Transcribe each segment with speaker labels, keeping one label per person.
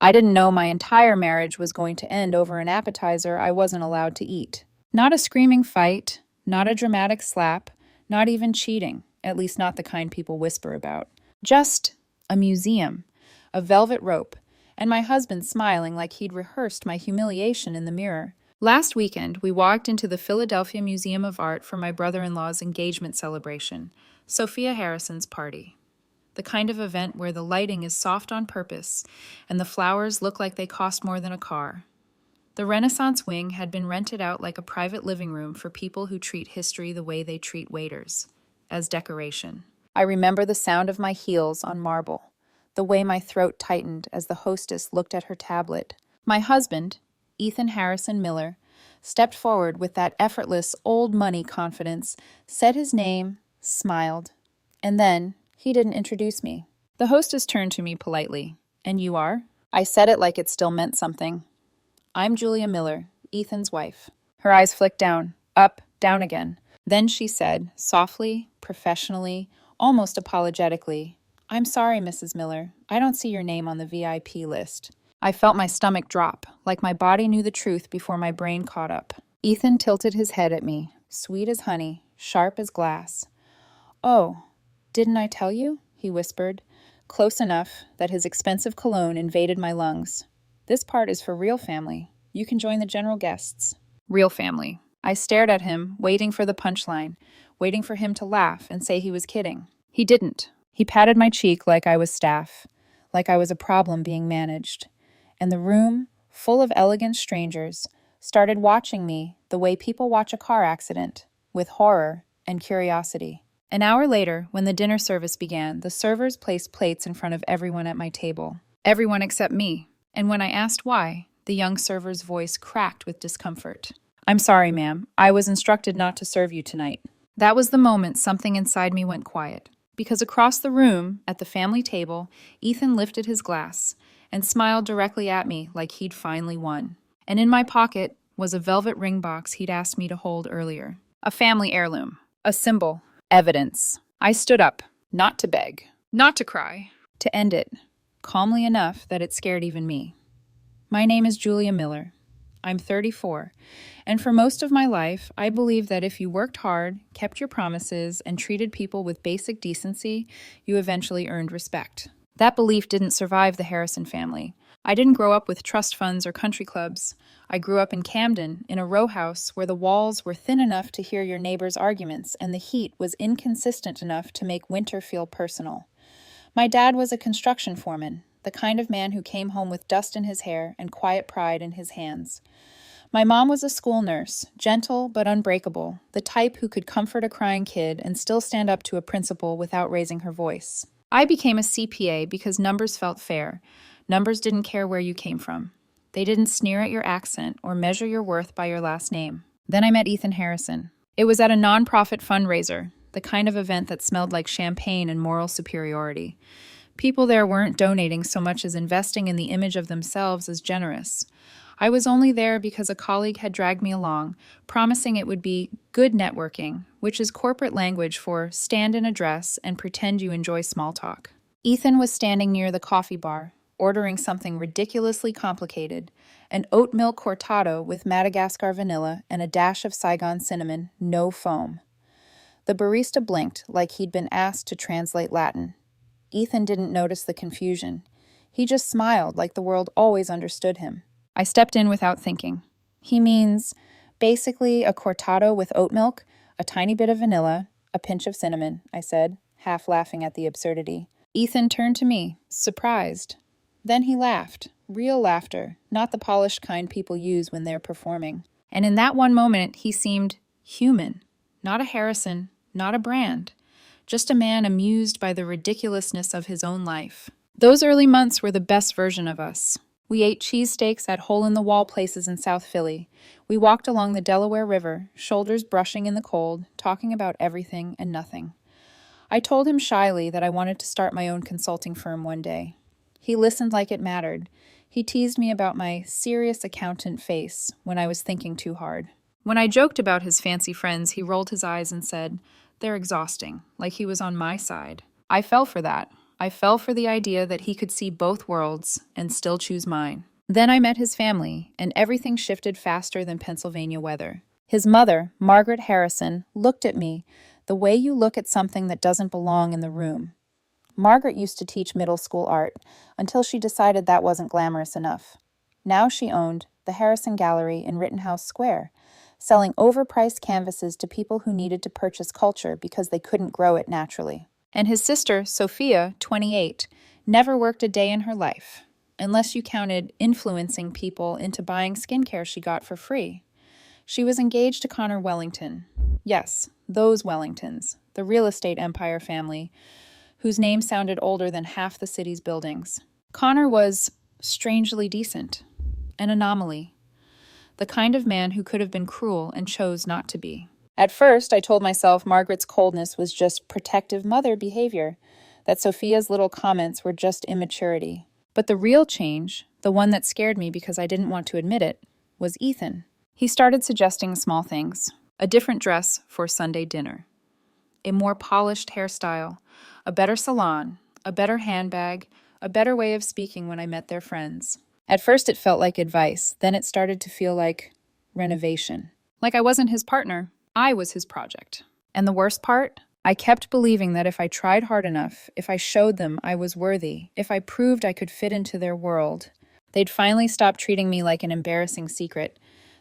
Speaker 1: I didn't know my entire marriage was going to end over an appetizer I wasn't allowed to eat. Not a screaming fight, not a dramatic slap, not even cheating, at least not the kind people whisper about. Just a museum, a velvet rope, and my husband smiling like he'd rehearsed my humiliation in the mirror. Last weekend, we walked into the Philadelphia Museum of Art for my brother-in-law's engagement celebration, Sophia Harrison's party. The kind of event where the lighting is soft on purpose and the flowers look like they cost more than a car. The Renaissance wing had been rented out like a private living room for people who treat history the way they treat waiters, as decoration. I remember the sound of my heels on marble, the way my throat tightened as the hostess looked at her tablet. My husband, Ethan Harrison Miller, stepped forward with that effortless old money confidence, said his name, smiled, and then he didn't introduce me. The hostess turned to me politely. "And you are?" I said it like it still meant something. "I'm Julia Miller, Ethan's wife." Her eyes flicked down, up, down again. Then she said, softly, professionally, almost apologetically, "I'm sorry, Mrs. Miller. I don't see your name on the VIP list." I felt my stomach drop, like my body knew the truth before my brain caught up. Ethan tilted his head at me, sweet as honey, sharp as glass. "Oh, didn't I tell you?" he whispered, close enough that his expensive cologne invaded my lungs. "This part is for real family. You can join the general guests." Real family. I stared at him, waiting for the punchline, waiting for him to laugh and say he was kidding. He didn't. He patted my cheek like I was staff, like I was a problem being managed. And the room, full of elegant strangers, started watching me the way people watch a car accident, with horror and curiosity. An hour later, when the dinner service began, the servers placed plates in front of everyone at my table. Everyone except me. And when I asked why, the young server's voice cracked with discomfort. "I'm sorry, ma'am. I was instructed not to serve you tonight." That was the moment something inside me went quiet. Because across the room, at the family table, Ethan lifted his glass and smiled directly at me like he'd finally won. And in my pocket was a velvet ring box he'd asked me to hold earlier. A family heirloom. A symbol. Evidence. I stood up, not to beg, not to cry, to end it, calmly enough that it scared even me. My name is Julia Miller. I'm 34, and for most of my life, I believe that if you worked hard, kept your promises, and treated people with basic decency, you eventually earned respect. That belief didn't survive the Harrison family. I didn't grow up with trust funds or country clubs. I grew up in Camden, in a row house where the walls were thin enough to hear your neighbor's arguments and the heat was inconsistent enough to make winter feel personal. My dad was a construction foreman, the kind of man who came home with dust in his hair and quiet pride in his hands. My mom was a school nurse, gentle but unbreakable, the type who could comfort a crying kid and still stand up to a principal without raising her voice. I became a CPA because numbers felt fair. Numbers didn't care where you came from. They didn't sneer at your accent or measure your worth by your last name. Then I met Ethan Harrison. It was at a nonprofit fundraiser, the kind of event that smelled like champagne and moral superiority. People there weren't donating so much as investing in the image of themselves as generous. I was only there because a colleague had dragged me along, promising it would be good networking, which is corporate language for stand in a dress and pretend you enjoy small talk. Ethan was standing near the coffee bar, ordering something ridiculously complicated, an oat milk cortado with Madagascar vanilla and a dash of Saigon cinnamon, no foam. The barista blinked like he'd been asked to translate Latin. Ethan didn't notice the confusion. He just smiled like the world always understood him. I stepped in without thinking. "He means basically a cortado with oat milk, a tiny bit of vanilla, a pinch of cinnamon," I said, half laughing at the absurdity. Ethan turned to me, surprised. Then he laughed, real laughter, not the polished kind people use when they're performing. And in that one moment, he seemed human, not a Harrison, not a brand, just a man amused by the ridiculousness of his own life. Those early months were the best version of us. We ate cheesesteaks at hole-in-the-wall places in South Philly. We walked along the Delaware River, shoulders brushing in the cold, talking about everything and nothing. I told him shyly that I wanted to start my own consulting firm one day. He listened like it mattered. He teased me about my serious accountant face when I was thinking too hard. When I joked about his fancy friends, he rolled his eyes and said, "They're exhausting," like he was on my side. I fell for that. I fell for the idea that he could see both worlds and still choose mine. Then I met his family, and everything shifted faster than Pennsylvania weather. His mother, Margaret Harrison, looked at me the way you look at something that doesn't belong in the room. Margaret used to teach middle school art until she decided that wasn't glamorous enough. Now she owned the Harrison Gallery in Rittenhouse Square, selling overpriced canvases to people who needed to purchase culture because they couldn't grow it naturally. And his sister, Sophia, 28, never worked a day in her life, unless you counted influencing people into buying skincare she got for free. She was engaged to Connor Wellington. Yes, those Wellingtons, the real estate empire family, whose name sounded older than half the city's buildings. Connor was strangely decent, an anomaly, the kind of man who could have been cruel and chose not to be. At first, I told myself Margaret's coldness was just protective mother behavior, that Sophia's little comments were just immaturity. But the real change, the one that scared me because I didn't want to admit it, was Ethan. He started suggesting small things: a different dress for Sunday dinner, a more polished hairstyle, a better salon, a better handbag, a better way of speaking when I met their friends. At first it felt like advice, then it started to feel like renovation. Like I wasn't his partner, I was his project. And the worst part? I kept believing that if I tried hard enough, if I showed them I was worthy, if I proved I could fit into their world, they'd finally stop treating me like an embarrassing secret.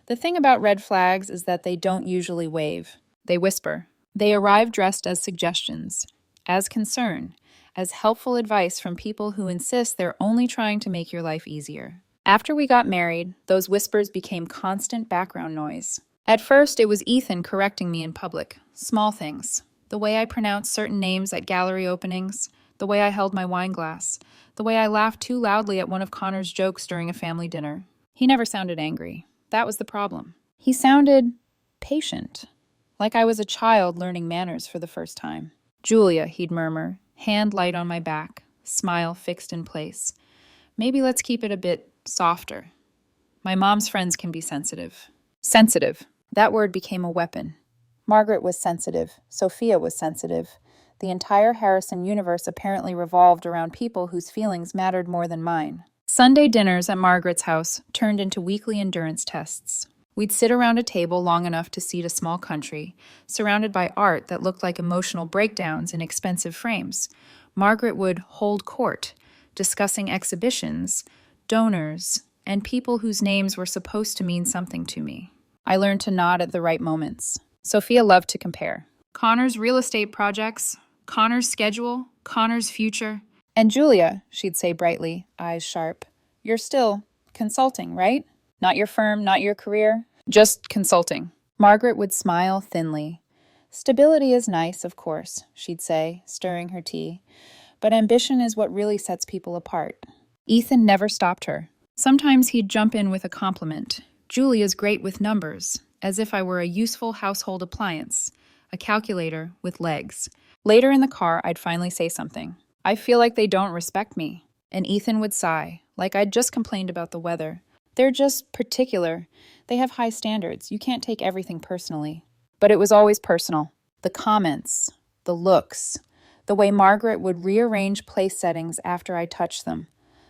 Speaker 1: The thing about red flags is that they don't usually wave. They whisper. They arrive dressed as suggestions, as concern, as helpful advice from people who insist they're only trying to make your life easier. After we got married, those whispers became constant background noise. At first, it was Ethan correcting me in public, small things. The way I pronounced certain names at gallery openings, the way I held my wine glass, the way I laughed too loudly at one of Connor's jokes during a family dinner. He never sounded angry. That was the problem. He sounded patient, like I was a child learning manners for the first time. "Julia," he'd murmur, hand light on my back, smile fixed in place. "Maybe let's keep it a bit softer. My mom's friends can be sensitive." Sensitive. That word became a weapon. Margaret was sensitive. Sophia was sensitive. The entire Harrison universe apparently revolved around people whose feelings mattered more than mine. Sunday dinners at Margaret's house turned into weekly endurance tests. We'd sit around a table long enough to seat a small country, surrounded by art that looked like emotional breakdowns in expensive frames. Margaret would hold court, discussing exhibitions, donors, and people whose names were supposed to mean something to me. I learned to nod at the right moments. Sophia loved to compare. Connor's real estate projects, Connor's schedule, Connor's future. "And Julia," she'd say brightly, eyes sharp, "you're still consulting, right? Not your firm, not your career, just consulting." Margaret would smile thinly. "Stability is nice, of course," she'd say, stirring her tea, "but ambition is what really sets people apart." Ethan never stopped her. Sometimes he'd jump in with a compliment. "Julia's great with numbers," as if I were a useful household appliance, a calculator with legs. Later in the car, I'd finally say something. "I feel like they don't respect me." And Ethan would sigh, like I'd just complained about the weather. "They're just particular. They have high standards. You can't take everything personally." But it was always personal. The comments, the looks, the way Margaret would rearrange place settings after I touched them,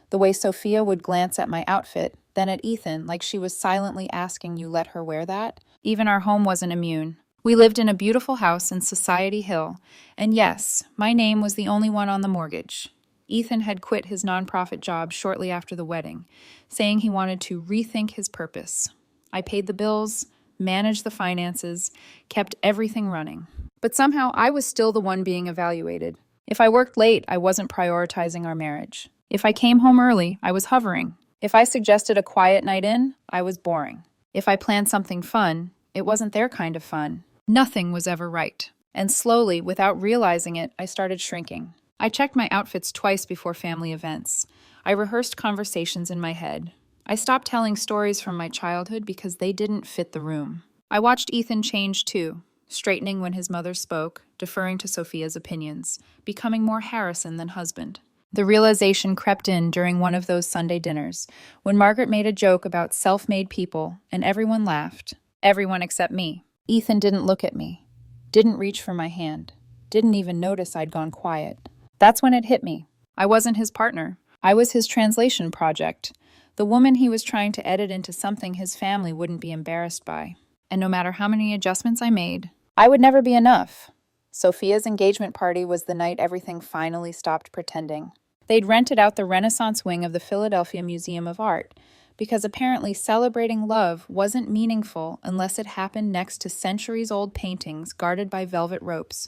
Speaker 1: the way Sophia would glance at my outfit, then at Ethan like she was silently asking you let her wear that. Even our home wasn't immune. We lived in a beautiful house in Society Hill, and yes, my name was the only one on the mortgage. Ethan had quit his nonprofit job shortly after the wedding, saying he wanted to rethink his purpose. I paid the bills, managed the finances, kept everything running. But somehow I was still the one being evaluated. If I worked late, I wasn't prioritizing our marriage. If I came home early, I was hovering. If I suggested a quiet night in, I was boring. If I planned something fun, it wasn't their kind of fun. Nothing was ever right. And slowly, without realizing it, I started shrinking. I checked my outfits twice before family events. I rehearsed conversations in my head. I stopped telling stories from my childhood because they didn't fit the room. I watched Ethan change too, straightening when his mother spoke, deferring to Sophia's opinions, becoming more Harrison than husband. The realization crept in during one of those Sunday dinners, when Margaret made a joke about self-made people, and everyone laughed. Everyone except me. Ethan didn't look at me, didn't reach for my hand, didn't even notice I'd gone quiet. That's when it hit me. I wasn't his partner. I was his translation project. The woman he was trying to edit into something his family wouldn't be embarrassed by. And no matter how many adjustments I made, I would never be enough. Sophia's engagement party was the night everything finally stopped pretending. They'd rented out the Renaissance wing of the Philadelphia Museum of Art, because apparently celebrating love wasn't meaningful unless it happened next to centuries-old paintings guarded by velvet ropes.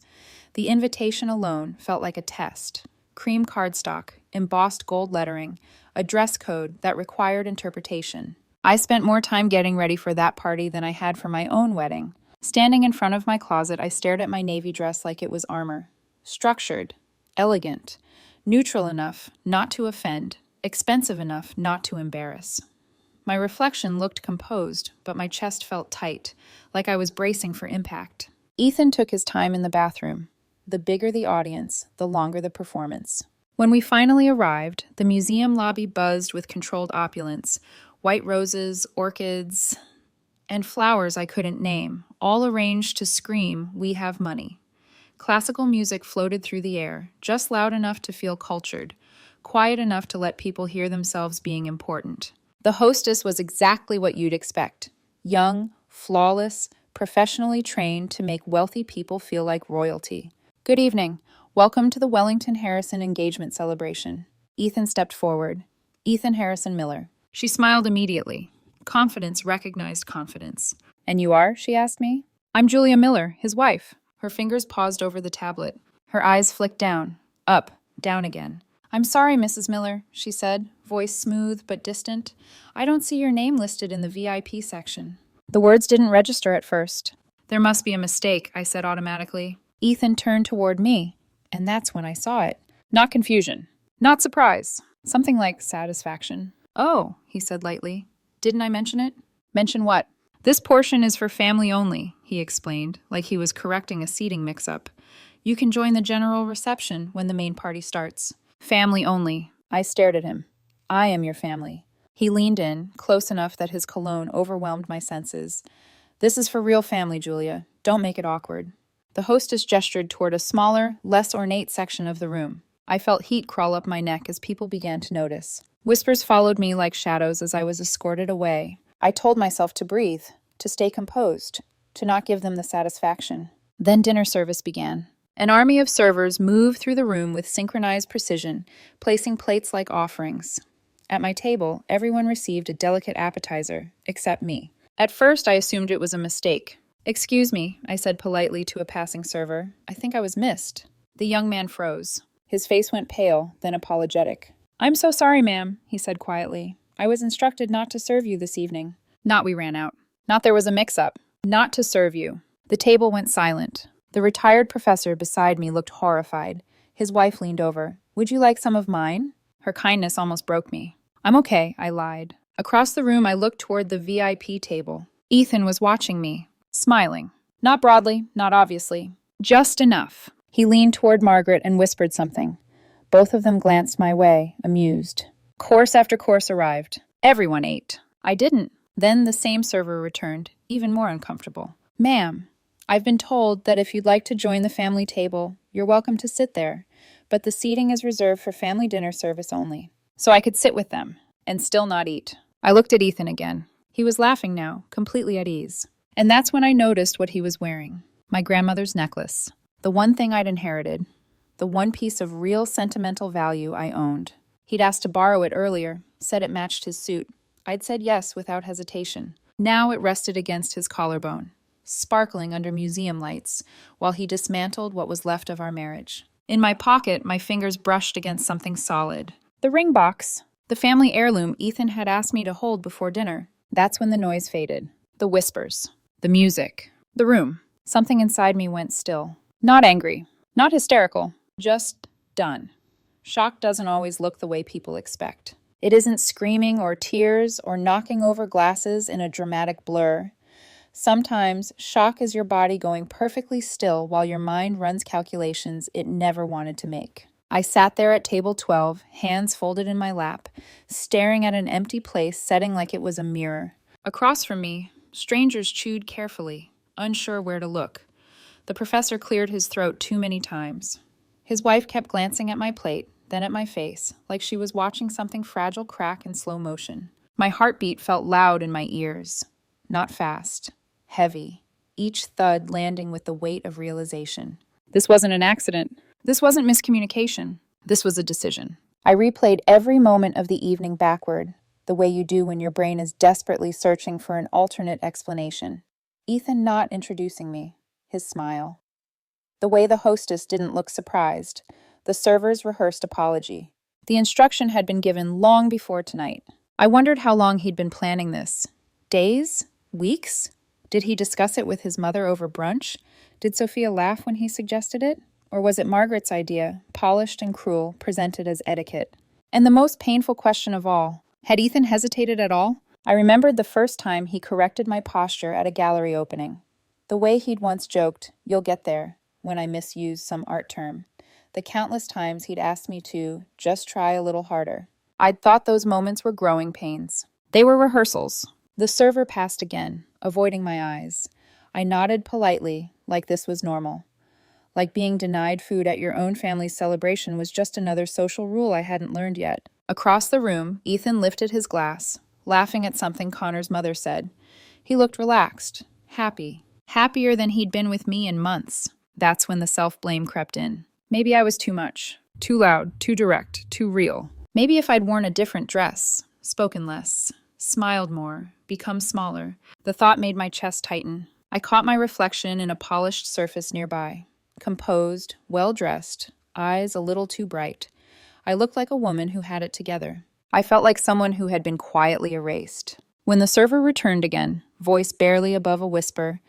Speaker 1: The invitation alone felt like a test. Cream cardstock, embossed gold lettering, a dress code that required interpretation. I spent more time getting ready for that party than I had for my own wedding. Standing in front of my closet, I stared at my navy dress like it was armor. Structured, elegant, neutral enough not to offend, expensive enough not to embarrass. My reflection looked composed, but my chest felt tight, like I was bracing for impact. Ethan took his time in the bathroom. The bigger the audience, the longer the performance. When we finally arrived, the museum lobby buzzed with controlled opulence, white roses, orchids, and flowers I couldn't name, all arranged to scream, "We have money." Classical music floated through the air, just loud enough to feel cultured, quiet enough to let people hear themselves being important. The hostess was exactly what you'd expect. Young, flawless, professionally trained to make wealthy people feel like royalty. "Good evening. Welcome to the Wellington Harrison engagement celebration." Ethan stepped forward. "Ethan Harrison Miller." She smiled immediately. Confidence recognized confidence. "And you are?" she asked me. "I'm Julia Miller, his wife." Her fingers paused over the tablet. Her eyes flicked down, up, down again. "I'm sorry, Mrs. Miller," she said, voice smooth but distant. "I don't see your name listed in the VIP section." The words didn't register at first. "There must be a mistake," I said automatically. Ethan turned toward me, and that's when I saw it. Not confusion. Not surprise. Something like satisfaction. "Oh," he said lightly. "Didn't I mention it?" "Mention what?" "This portion is for family only," he explained, like he was correcting a seating mix-up. "You can join the general reception when the main party starts." "Family only." I stared at him. "I am your family." He leaned in, close enough that his cologne overwhelmed my senses. "This is for real family, Julia. Don't make it awkward." The hostess gestured toward a smaller, less ornate section of the room. I felt heat crawl up my neck as people began to notice. Whispers followed me like shadows as I was escorted away. I told myself to breathe, to stay composed, to not give them the satisfaction. Then dinner service began. An army of servers moved through the room with synchronized precision, placing plates like offerings. At my table, everyone received a delicate appetizer, except me. At first, I assumed it was a mistake. "Excuse me," I said politely to a passing server. "I think I was missed." The young man froze. His face went pale, then apologetic. "I'm so sorry, ma'am," he said quietly. "I was instructed not to serve you this evening." Not we ran out. Not there was a mix-up. Not to serve you. The table went silent. The retired professor beside me looked horrified. His wife leaned over. "Would you like some of mine?" Her kindness almost broke me. "I'm okay," I lied. Across the room, I looked toward the VIP table. Ethan was watching me, smiling. Not broadly, not obviously. Just enough. He leaned toward Margaret and whispered something. Both of them glanced my way, amused. Course after course arrived. Everyone ate. I didn't. Then the same server returned, even more uncomfortable. "Ma'am, I've been told that if you'd like to join the family table, you're welcome to sit there, but the seating is reserved for family dinner service only." So I could sit with them, and still not eat. I looked at Ethan again. He was laughing now, completely at ease. And that's when I noticed what he was wearing. My grandmother's necklace. The one thing I'd inherited. The one piece of real sentimental value I owned. He'd asked to borrow it earlier, said it matched his suit. I'd said yes without hesitation. Now it rested against his collarbone, sparkling under museum lights, while he dismantled what was left of our marriage. In my pocket, my fingers brushed against something solid. The ring box. The family heirloom Ethan had asked me to hold before dinner. That's when the noise faded. The whispers. The music. The room. Something inside me went still. Not angry. Not hysterical. Just done. Shock doesn't always look the way people expect. It isn't screaming or tears or knocking over glasses in a dramatic blur. Sometimes, shock is your body going perfectly still while your mind runs calculations it never wanted to make. I sat there at table 12, hands folded in my lap, staring at an empty place setting like it was a mirror. Across from me, strangers chewed carefully, unsure where to look. The professor cleared his throat too many times. His wife kept glancing at my plate, then at my face, like she was watching something fragile crack in slow motion. My heartbeat felt loud in my ears. Not fast. Heavy. Each thud landing with the weight of realization. This wasn't an accident. This wasn't miscommunication. This was a decision. I replayed every moment of the evening backward, the way you do when your brain is desperately searching for an alternate explanation. Ethan not introducing me. His smile. The way the hostess didn't look surprised. The server's rehearsed apology. The instruction had been given long before tonight. I wondered how long he'd been planning this. Days? Weeks? Did he discuss it with his mother over brunch? Did Sophia laugh when he suggested it? Or was it Margaret's idea, polished and cruel, presented as etiquette? And the most painful question of all, had Ethan hesitated at all? I remembered the first time he corrected my posture at a gallery opening. The way he'd once joked, "You'll get there," when I misused some art term. The countless times he'd asked me to just try a little harder. I'd thought those moments were growing pains. They were rehearsals. The server passed again, avoiding my eyes. I nodded politely, like this was normal. Like being denied food at your own family's celebration was just another social rule I hadn't learned yet. Across the room, Ethan lifted his glass, laughing at something Connor's mother said. He looked relaxed, happy, happier than he'd been with me in months. That's when the self-blame crept in. Maybe I was too much, too loud, too direct, too real. Maybe if I'd worn a different dress, spoken less, smiled more, become smaller, the thought made my chest tighten. I caught my reflection in a polished surface nearby. Composed, well-dressed, eyes a little too bright. I looked like a woman who had it together. I felt like someone who had been quietly erased. When the server returned again, voice barely above a whisper,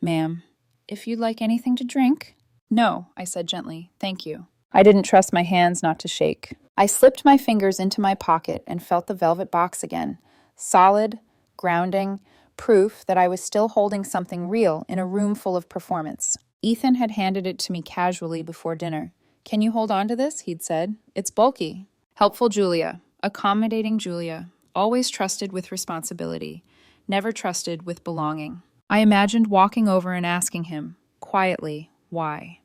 Speaker 1: "Ma'am, if you'd like anything to drink?" "No," I said gently, "thank you." I didn't trust my hands not to shake. I slipped my fingers into my pocket and felt the velvet box again. Solid, grounding, proof that I was still holding something real in a room full of performance. Ethan had handed it to me casually before dinner. "Can you hold on to this?" he'd said. "It's bulky." Helpful Julia, accommodating Julia, always trusted with responsibility, never trusted with belonging. I imagined walking over and asking him, quietly, why.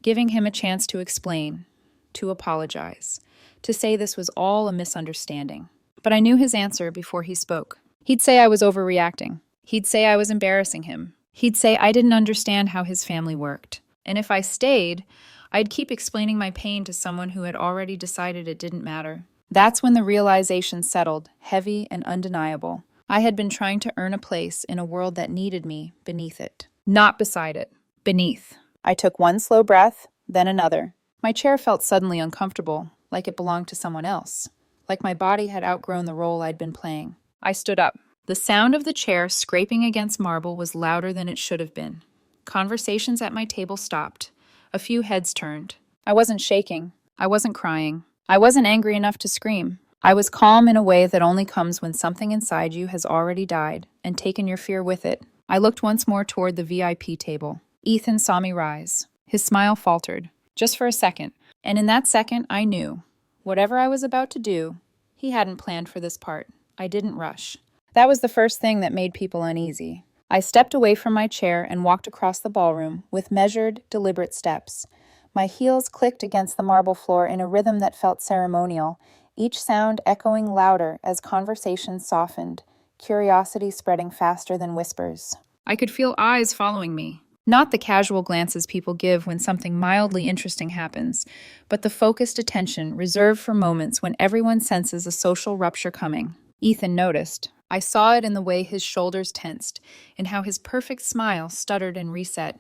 Speaker 1: Giving him a chance to explain, to apologize, to say this was all a misunderstanding. But I knew his answer before he spoke. He'd say I was overreacting. He'd say I was embarrassing him. He'd say I didn't understand how his family worked. And if I stayed, I'd keep explaining my pain to someone who had already decided it didn't matter. That's when the realization settled, heavy and undeniable. I had been trying to earn a place in a world that needed me beneath it. Not beside it. Beneath. I took one slow breath, then another. My chair felt suddenly uncomfortable, like it belonged to someone else. Like my body had outgrown the role I'd been playing. I stood up. The sound of the chair scraping against marble was louder than it should have been. Conversations at my table stopped. A few heads turned. I wasn't shaking. I wasn't crying. I wasn't angry enough to scream. I was calm in a way that only comes when something inside you has already died and taken your fear with it. I looked once more toward the VIP table. Ethan saw me rise. His smile faltered, just for a second. And in that second, I knew. Whatever I was about to do, he hadn't planned for this part. I didn't rush. That was the first thing that made people uneasy. I stepped away from my chair and walked across the ballroom with measured, deliberate steps. My heels clicked against the marble floor in a rhythm that felt ceremonial, each sound echoing louder as conversation softened, curiosity spreading faster than whispers. I could feel eyes following me. Not the casual glances people give when something mildly interesting happens, but the focused attention reserved for moments when everyone senses a social rupture coming. Ethan noticed. I saw it in the way his shoulders tensed, in how his perfect smile stuttered and reset.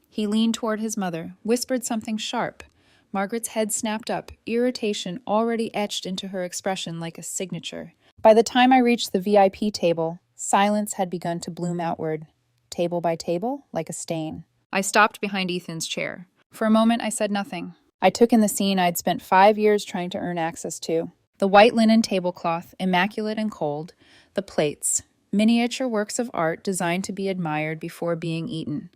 Speaker 1: He leaned toward his mother, whispered something sharp. Margaret's head snapped up, irritation already etched into her expression like a signature. By the time I reached the VIP table, silence had begun to bloom outward, table by table, like a stain. I stopped behind Ethan's chair. For a moment, I said nothing. I took in the scene I'd spent 5 years trying to earn access to. The white linen tablecloth, immaculate and cold, the plates, miniature works of art designed to be admired before being eaten,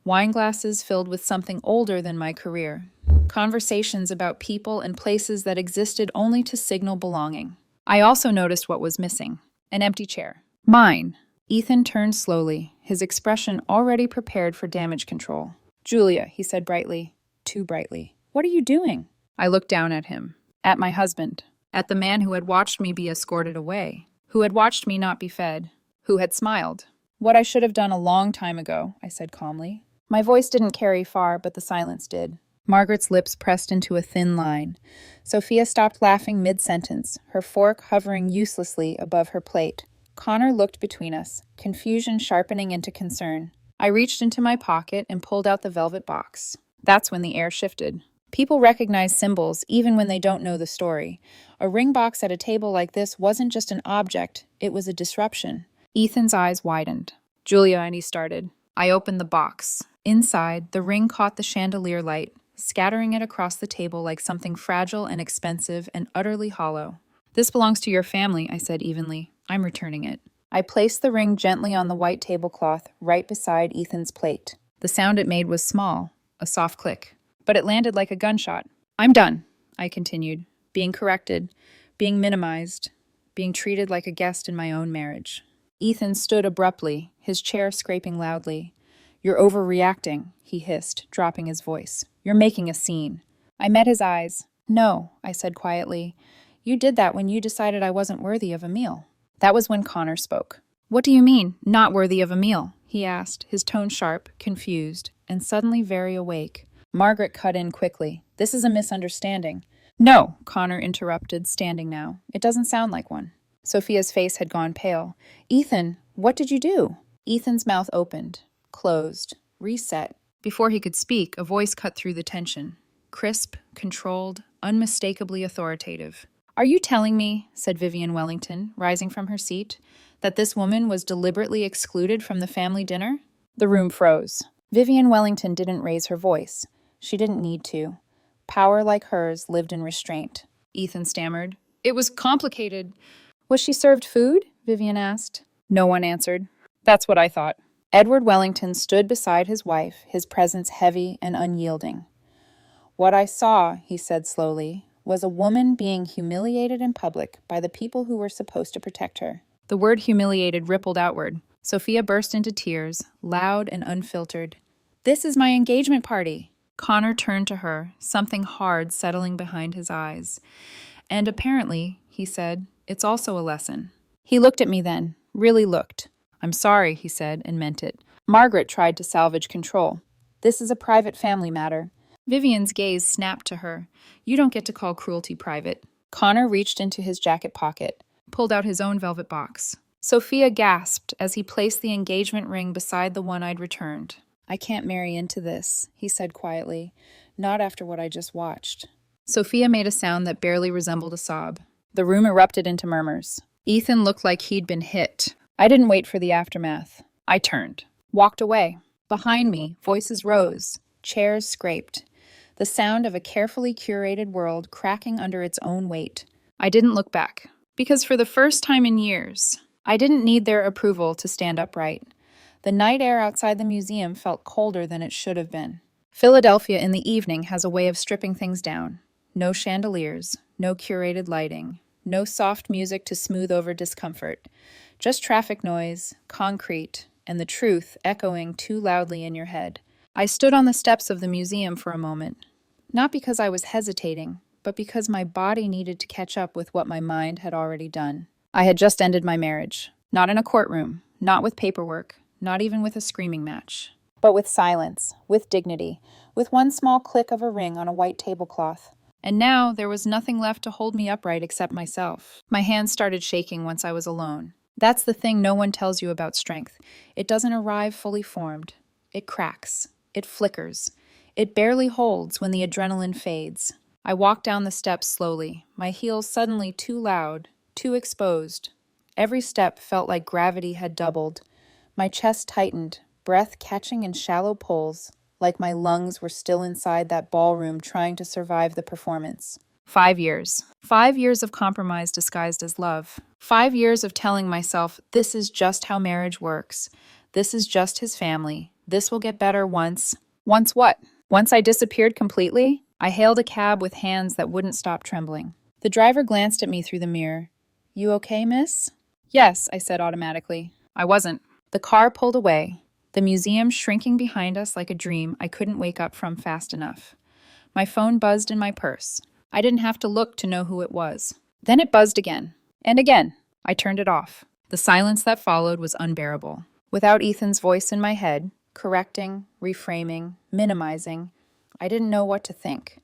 Speaker 1: wine glasses filled with something older than my career, conversations about people and places that existed only to signal belonging. I also noticed what was missing, an empty chair. Mine. Ethan turned slowly, his expression already prepared for damage control. "Julia," he said brightly, too brightly. "What are you doing?" I looked down at him. At my husband. At the man who had watched me be escorted away. Who had watched me not be fed. Who had smiled. What I should have done a long time ago, I said calmly. My voice didn't carry far, but the silence did. Margaret's lips pressed into a thin line. Sophia stopped laughing mid-sentence, her fork hovering uselessly above her plate. Connor looked between us, confusion sharpening into concern. I reached into my pocket and pulled out the velvet box. That's when the air shifted. People recognize symbols even when they don't know the story. A ring box at a table like this wasn't just an object, it was a disruption. Ethan's eyes widened. Julia, and he started. I opened the box. Inside, the ring caught the chandelier light, scattering it across the table like something fragile and expensive and utterly hollow. This belongs to your family, I said evenly. I'm returning it. I placed the ring gently on the white tablecloth right beside Ethan's plate. The sound it made was small, a soft click, but it landed like a gunshot. I'm done, I continued, being corrected, being minimized, being treated like a guest in my own marriage. Ethan stood abruptly, his chair scraping loudly. You're overreacting, he hissed, dropping his voice. You're making a scene. I met his eyes. No, I said quietly. You did that when you decided I wasn't worthy of a meal. That was when Connor spoke. What do you mean, not worthy of a meal? He asked, his tone sharp, confused, and suddenly very awake. Margaret cut in quickly. This is a misunderstanding. No, Connor interrupted, standing now. It doesn't sound like one. Sophia's face had gone pale. Ethan, what did you do? Ethan's mouth opened, closed, reset. Before he could speak, a voice cut through the tension. Crisp, controlled, unmistakably authoritative. Are you telling me, said Vivian Wellington, rising from her seat, that this woman was deliberately excluded from the family dinner? The room froze. Vivian Wellington didn't raise her voice. She didn't need to. Power like hers lived in restraint. Ethan stammered. It was complicated. Was she served food? Vivian asked. No one answered. That's what I thought. Edward Wellington stood beside his wife, his presence heavy and unyielding. What I saw, he said slowly, was a woman being humiliated in public by the people who were supposed to protect her. The word humiliated rippled outward. Sophia burst into tears, loud and unfiltered. This is my engagement party. Connor turned to her, something hard settling behind his eyes. And apparently, he said, it's also a lesson. He looked at me then, really looked. I'm sorry, he said, and meant it. Margaret tried to salvage control. This is a private family matter. Vivian's gaze snapped to her. You don't get to call cruelty private. Connor reached into his jacket pocket, pulled out his own velvet box. Sophia gasped as he placed the engagement ring beside the one I'd returned. I can't marry into this, he said quietly. Not after what I just watched. Sophia made a sound that barely resembled a sob. The room erupted into murmurs. Ethan looked like he'd been hit. I didn't wait for the aftermath. I turned, walked away. Behind me, voices rose, chairs scraped. The sound of a carefully curated world cracking under its own weight. I didn't look back, because for the first time in years, I didn't need their approval to stand upright. The night air outside the museum felt colder than it should have been. Philadelphia in the evening has a way of stripping things down. No chandeliers, no curated lighting, no soft music to smooth over discomfort. Just traffic noise, concrete, and the truth echoing too loudly in your head. I stood on the steps of the museum for a moment, not because I was hesitating, but because my body needed to catch up with what my mind had already done. I had just ended my marriage, not in a courtroom, not with paperwork, not even with a screaming match, but with silence, with dignity, with one small click of a ring on a white tablecloth. And now there was nothing left to hold me upright except myself. My hands started shaking once I was alone. That's the thing no one tells you about strength. It doesn't arrive fully formed. It cracks. It flickers. It barely holds when the adrenaline fades. I walked down the steps slowly, my heels suddenly too loud, too exposed. Every step felt like gravity had doubled. My chest tightened, breath catching in shallow pulls, like my lungs were still inside that ballroom trying to survive the performance. 5 years. 5 years of compromise disguised as love. 5 years of telling myself, this is just how marriage works. This is just his family. This will get better once. Once what? Once I disappeared completely? I hailed a cab with hands that wouldn't stop trembling. The driver glanced at me through the mirror. You okay, miss? Yes, I said automatically. I wasn't. The car pulled away, the museum shrinking behind us like a dream I couldn't wake up from fast enough. My phone buzzed in my purse. I didn't have to look to know who it was. Then it buzzed again. And again. I turned it off. The silence that followed was unbearable. Without Ethan's voice in my head, correcting, reframing, minimizing, I didn't know what to think.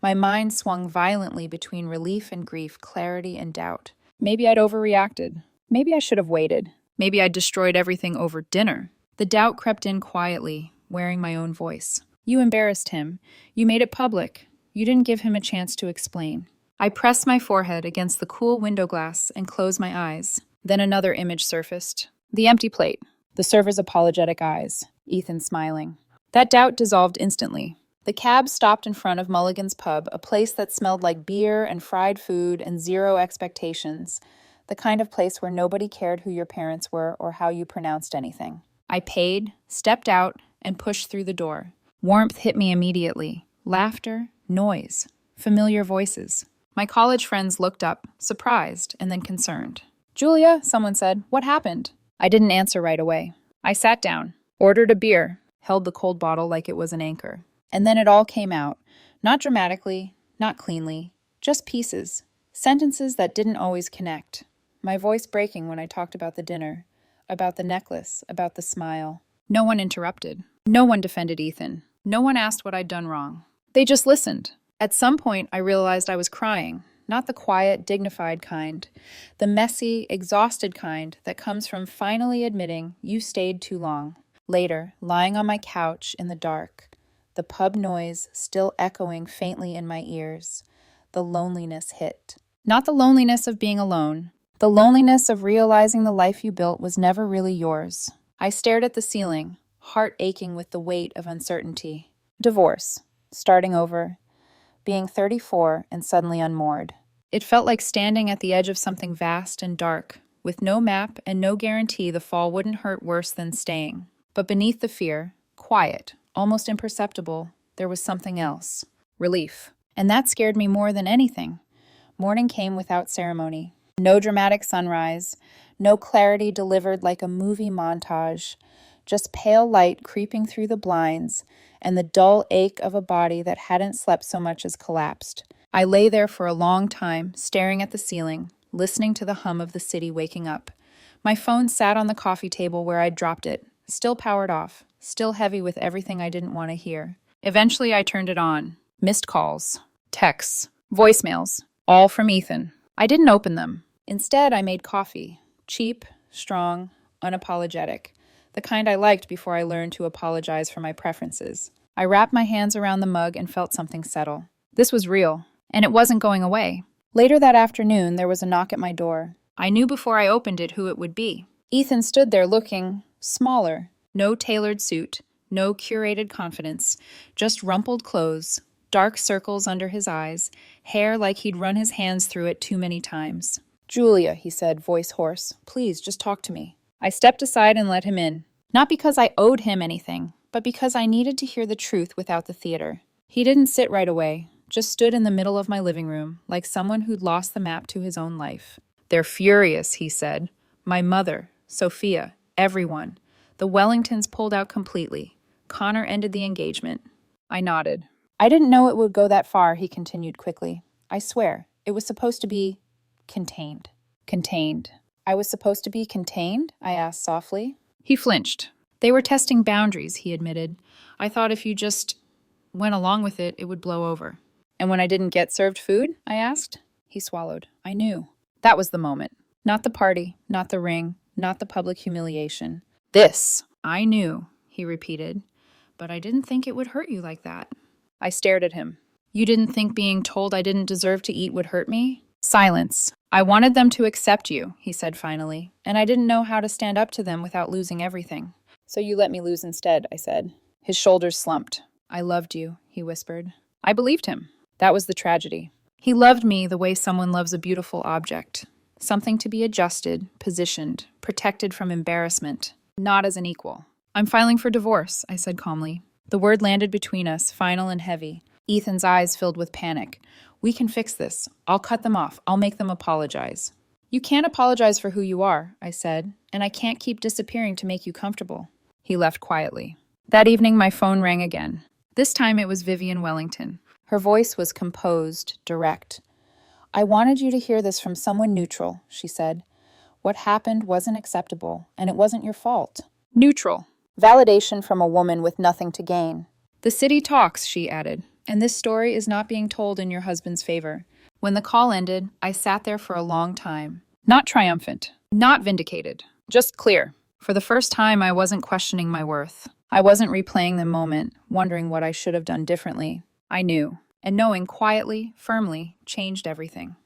Speaker 1: My mind swung violently between relief and grief, clarity and doubt. Maybe I'd overreacted. Maybe I should have waited. Maybe I'd destroyed everything over dinner. The doubt crept in quietly, wearing my own voice. You embarrassed him. You made it public. You didn't give him a chance to explain. I pressed my forehead against the cool window glass and closed my eyes. Then another image surfaced. The empty plate. The server's apologetic eyes. Ethan smiling. That doubt dissolved instantly. The cab stopped in front of Mulligan's Pub, a place that smelled like beer and fried food and zero expectations. The kind of place where nobody cared who your parents were or how you pronounced anything. I paid, stepped out, and pushed through the door. Warmth hit me immediately. Laughter, noise, familiar voices. My college friends looked up, surprised and then concerned. Julia, someone said, what happened? I didn't answer right away. I sat down, ordered a beer, held the cold bottle like it was an anchor. And then it all came out. Not dramatically, not cleanly, just pieces. Sentences that didn't always connect. My voice breaking when I talked about the dinner, about the necklace, about the smile. No one interrupted. No one defended Ethan. No one asked what I'd done wrong. They just listened. At some point, I realized I was crying. Not the quiet, dignified kind. The messy, exhausted kind that comes from finally admitting you stayed too long. Later, lying on my couch in the dark, the pub noise still echoing faintly in my ears, the loneliness hit. Not the loneliness of being alone. The loneliness of realizing the life you built was never really yours. I stared at the ceiling, heart aching with the weight of uncertainty. Divorce. Starting over. Being 34 and suddenly unmoored. It felt like standing at the edge of something vast and dark, with no map and no guarantee the fall wouldn't hurt worse than staying. But beneath the fear, quiet, almost imperceptible, there was something else. Relief. And that scared me more than anything. Morning came without ceremony. No dramatic sunrise, no clarity delivered like a movie montage, just pale light creeping through the blinds and the dull ache of a body that hadn't slept so much as collapsed. I lay there for a long time, staring at the ceiling, listening to the hum of the city waking up. My phone sat on the coffee table where I'd dropped it, still powered off, still heavy with everything I didn't want to hear. Eventually I turned it on. Missed calls, texts, voicemails, all from Ethan. I didn't open them. Instead, I made coffee. Cheap, strong, unapologetic. The kind I liked before I learned to apologize for my preferences. I wrapped my hands around the mug and felt something settle. This was real, and it wasn't going away. Later that afternoon, there was a knock at my door. I knew before I opened it who it would be. Ethan stood there looking smaller. No tailored suit, no curated confidence, just rumpled clothes, dark circles under his eyes, hair like he'd run his hands through it too many times. Julia, he said, voice hoarse, please just talk to me. I stepped aside and let him in. Not because I owed him anything, but because I needed to hear the truth without the theater. He didn't sit right away, just stood in the middle of my living room, like someone who'd lost the map to his own life. They're furious, he said. My mother, Sophia, everyone. The Wellingtons pulled out completely. Connor ended the engagement. I nodded. I didn't know it would go that far, he continued quickly. I swear, it was supposed to be contained. Contained. I was supposed to be contained? I asked softly. He flinched. They were testing boundaries, he admitted. I thought if you just went along with it, it would blow over. And when I didn't get served food? I asked. He swallowed. I knew. That was the moment. Not the party, not the ring, not the public humiliation. This, I knew, he repeated. But I didn't think it would hurt you like that. I stared at him. You didn't think being told I didn't deserve to eat would hurt me? Silence. I wanted them to accept you, he said finally, and I didn't know how to stand up to them without losing everything. So you let me lose instead, I said. His shoulders slumped. I loved you, he whispered. I believed him. That was the tragedy. He loved me the way someone loves a beautiful object. Something to be adjusted, positioned, protected from embarrassment. Not as an equal. I'm filing for divorce, I said calmly. The word landed between us, final and heavy. Ethan's eyes filled with panic. We can fix this. I'll cut them off. I'll make them apologize. You can't apologize for who you are, I said, and I can't keep disappearing to make you comfortable. He left quietly. That evening, my phone rang again. This time it was Vivian Wellington. Her voice was composed, direct. "I wanted you to hear this from someone neutral," she said. "What happened wasn't acceptable, and it wasn't your fault." Neutral. Validation from a woman with nothing to gain. "The city talks," she added, "and this story is not being told in your husband's favor." When the call ended, I sat there for a long time. Not triumphant, not vindicated, just clear. For the first time, I wasn't questioning my worth. I wasn't replaying the moment, wondering what I should have done differently. I knew, and knowing quietly, firmly, changed everything.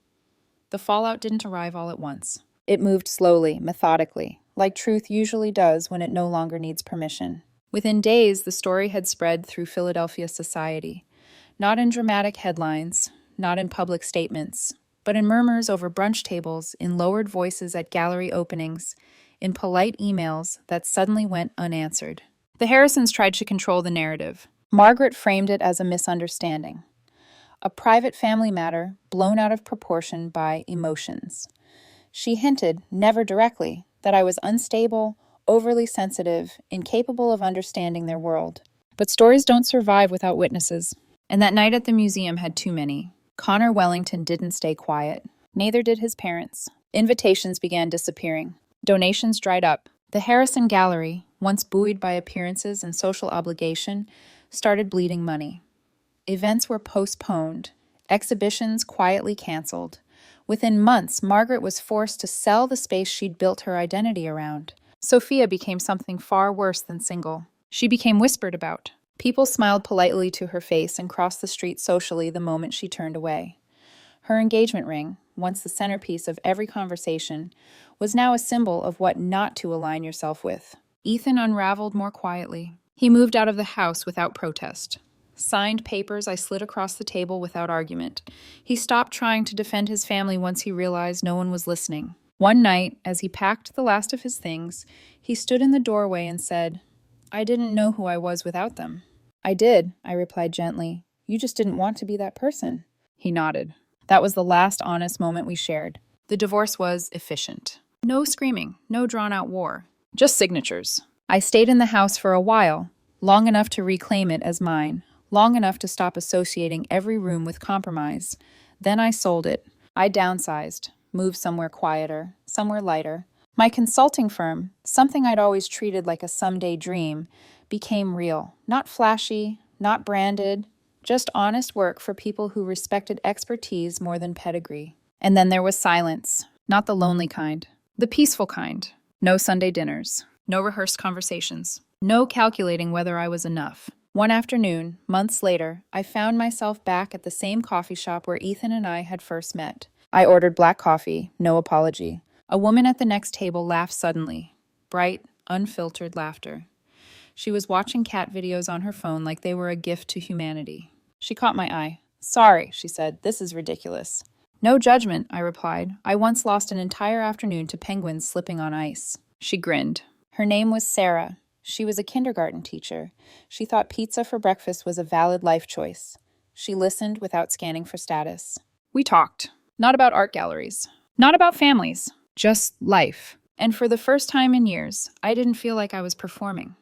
Speaker 1: The fallout didn't arrive all at once. It moved slowly, methodically, like truth usually does when it no longer needs permission. Within days, the story had spread through Philadelphia society. Not in dramatic headlines, not in public statements, but in murmurs over brunch tables, in lowered voices at gallery openings, in polite emails that suddenly went unanswered. The Harrisons tried to control the narrative. Margaret framed it as a misunderstanding. A private family matter blown out of proportion by emotions. She hinted, never directly, that I was unstable, overly sensitive, incapable of understanding their world. But stories don't survive without witnesses. And that night at the museum had too many. Connor Wellington didn't stay quiet. Neither did his parents. Invitations began disappearing. Donations dried up. The Harrison Gallery, once buoyed by appearances and social obligation, started bleeding money. Events were postponed. Exhibitions quietly canceled. Within months, Margaret was forced to sell the space she'd built her identity around. Sophia became something far worse than single. She became whispered about. People smiled politely to her face and crossed the street socially the moment she turned away. Her engagement ring, once the centerpiece of every conversation, was now a symbol of what not to align yourself with. Ethan unraveled more quietly. He moved out of the house without protest. Signed papers I slid across the table without argument. He stopped trying to defend his family once he realized no one was listening. One night, as he packed the last of his things, he stood in the doorway and said, "I didn't know who I was without them." "I did," I replied gently. "You just didn't want to be that person." He nodded. That was the last honest moment we shared. The divorce was efficient. No screaming, no drawn-out war. Just signatures. I stayed in the house for a while, long enough to reclaim it as mine, long enough to stop associating every room with compromise. Then I sold it. I downsized, moved somewhere quieter, somewhere lighter. My consulting firm, something I'd always treated like a someday dream, became real. Not flashy, not branded, just honest work for people who respected expertise more than pedigree. And then there was silence, not the lonely kind, the peaceful kind. No Sunday dinners, no rehearsed conversations, no calculating whether I was enough. One afternoon, months later, I found myself back at the same coffee shop where Ethan and I had first met. I ordered black coffee, no apology. A woman at the next table laughed suddenly. Bright, unfiltered laughter. She was watching cat videos on her phone like they were a gift to humanity. She caught my eye. "Sorry," she said, "this is ridiculous." "No judgment," I replied. "I once lost an entire afternoon to penguins slipping on ice." She grinned. Her name was Sarah. She was a kindergarten teacher. She thought pizza for breakfast was a valid life choice. She listened without scanning for status. We talked. Not about art galleries. Not about families. Just life. And for the first time in years, I didn't feel like I was performing.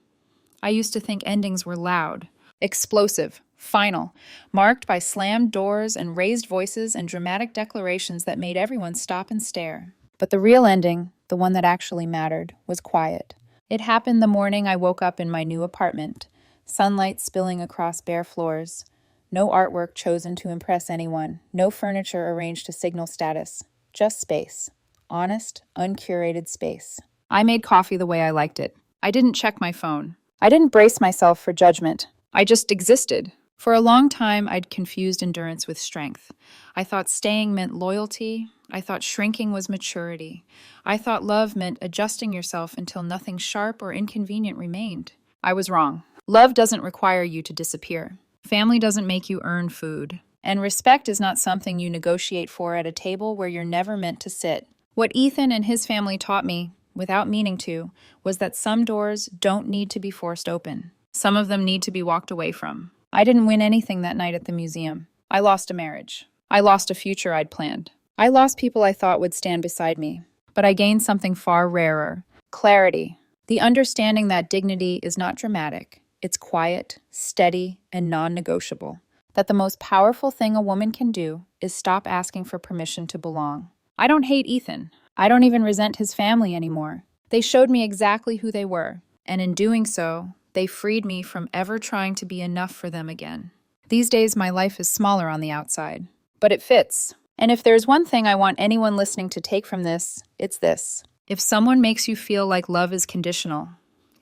Speaker 1: I used to think endings were loud, explosive, final, marked by slammed doors and raised voices and dramatic declarations that made everyone stop and stare. But the real ending, the one that actually mattered, was quiet. It happened the morning I woke up in my new apartment, sunlight spilling across bare floors, no artwork chosen to impress anyone, no furniture arranged to signal status, just space. Honest, uncurated space. I made coffee the way I liked it. I didn't check my phone. I didn't brace myself for judgment. I just existed. For a long time, I'd confused endurance with strength. I thought staying meant loyalty. I thought shrinking was maturity. I thought love meant adjusting yourself until nothing sharp or inconvenient remained. I was wrong. Love doesn't require you to disappear. Family doesn't make you earn food. And respect is not something you negotiate for at a table where you're never meant to sit. What Ethan and his family taught me, without meaning to, was that some doors don't need to be forced open. Some of them need to be walked away from. I didn't win anything that night at the museum. I lost a marriage. I lost a future I'd planned. I lost people I thought would stand beside me. But I gained something far rarer. Clarity. The understanding that dignity is not dramatic. It's quiet, steady, and non-negotiable. that the most powerful thing a woman can do is stop asking for permission to belong. I don't hate Ethan. I don't even resent his family anymore. They showed me exactly who they were, and in doing so, they freed me from ever trying to be enough for them again. These days, my life is smaller on the outside, but it fits. And if there's one thing I want anyone listening to take from this, it's this. If someone makes you feel like love is conditional,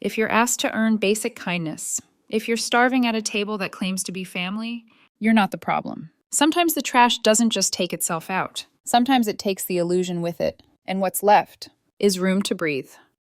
Speaker 1: if you're asked to earn basic kindness, if you're starving at a table that claims to be family, you're not the problem. Sometimes the trash doesn't just take itself out. Sometimes it takes the illusion with it, and what's left is room to breathe.